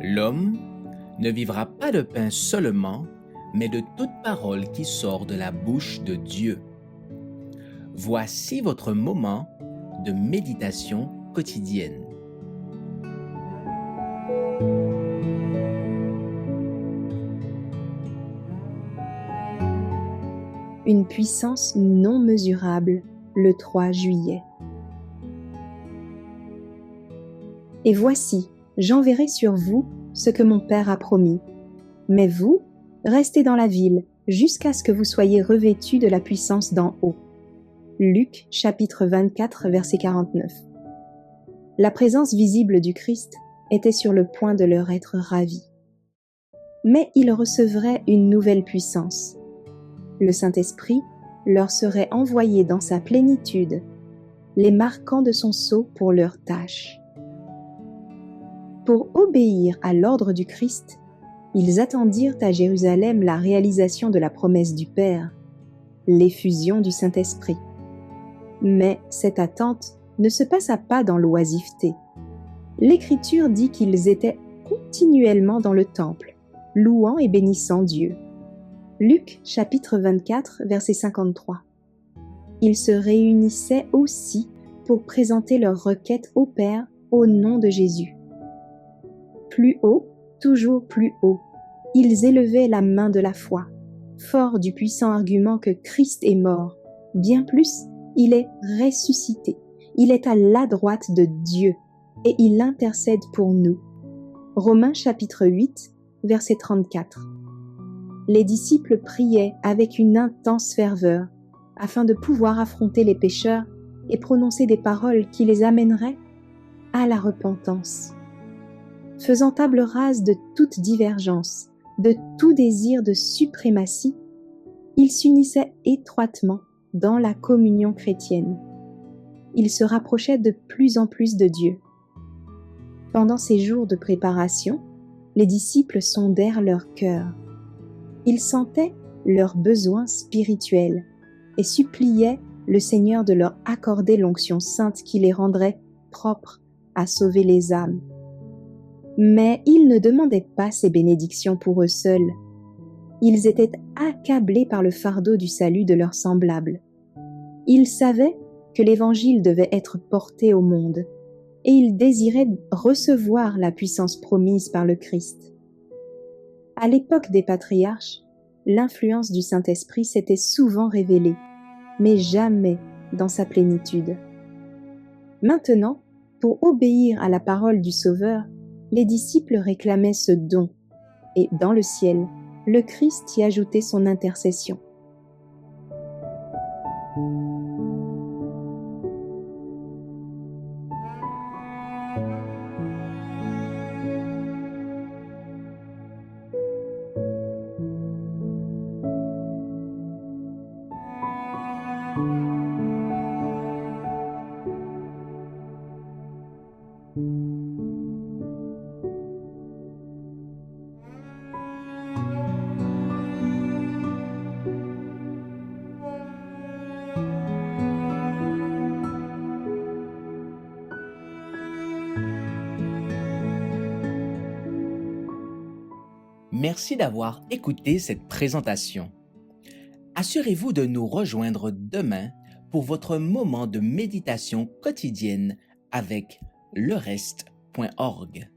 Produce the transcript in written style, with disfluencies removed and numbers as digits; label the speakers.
Speaker 1: L'homme ne vivra pas de pain seulement, mais de toute parole qui sort de la bouche de Dieu. Voici votre moment de méditation quotidienne.
Speaker 2: Une puissance non mesurable, le 3 juillet. Et voici, j'enverrai sur vous ce que mon Père a promis. Mais vous, restez dans la ville jusqu'à ce que vous soyez revêtus de la puissance d'en haut. Luc chapitre 24, verset 49. La présence visible du Christ était sur le point de leur être ravie. Mais ils recevraient une nouvelle puissance. Le Saint-Esprit leur serait envoyé dans sa plénitude, les marquant de son sceau pour leurs tâches. Pour obéir à l'ordre du Christ, ils attendirent à Jérusalem la réalisation de la promesse du Père, l'effusion du Saint-Esprit. Mais cette attente ne se passa pas dans l'oisiveté. L'Écriture dit qu'ils étaient continuellement dans le temple, louant et bénissant Dieu. Luc chapitre 24, verset 53. Ils se réunissaient aussi pour présenter leurs requêtes au Père au nom de Jésus. Plus haut, toujours plus haut, ils élevaient la main de la foi, forts du puissant argument que Christ est mort. Bien plus, il est ressuscité. Il est à la droite de Dieu et il intercède pour nous. Romains chapitre 8, verset 34. Les disciples priaient avec une intense ferveur afin de pouvoir affronter les pécheurs et prononcer des paroles qui les amèneraient à la repentance. Faisant table rase de toute divergence, de tout désir de suprématie, ils s'unissaient étroitement dans la communion chrétienne. Ils se rapprochaient de plus en plus de Dieu. Pendant ces jours de préparation, les disciples sondèrent leur cœur. Ils sentaient leurs besoins spirituels et suppliaient le Seigneur de leur accorder l'onction sainte qui les rendrait propres à sauver les âmes. Mais ils ne demandaient pas ces bénédictions pour eux seuls. Ils étaient accablés par le fardeau du salut de leurs semblables. Ils savaient que l'Évangile devait être porté au monde et ils désiraient recevoir la puissance promise par le Christ. À l'époque des patriarches, l'influence du Saint-Esprit s'était souvent révélée, mais jamais dans sa plénitude. Maintenant, pour obéir à la parole du Sauveur, les disciples réclamaient ce don, et dans le ciel, le Christ y ajoutait son intercession.
Speaker 1: Merci d'avoir écouté cette présentation. Assurez-vous de nous rejoindre demain pour votre moment de méditation quotidienne avec lereste.org.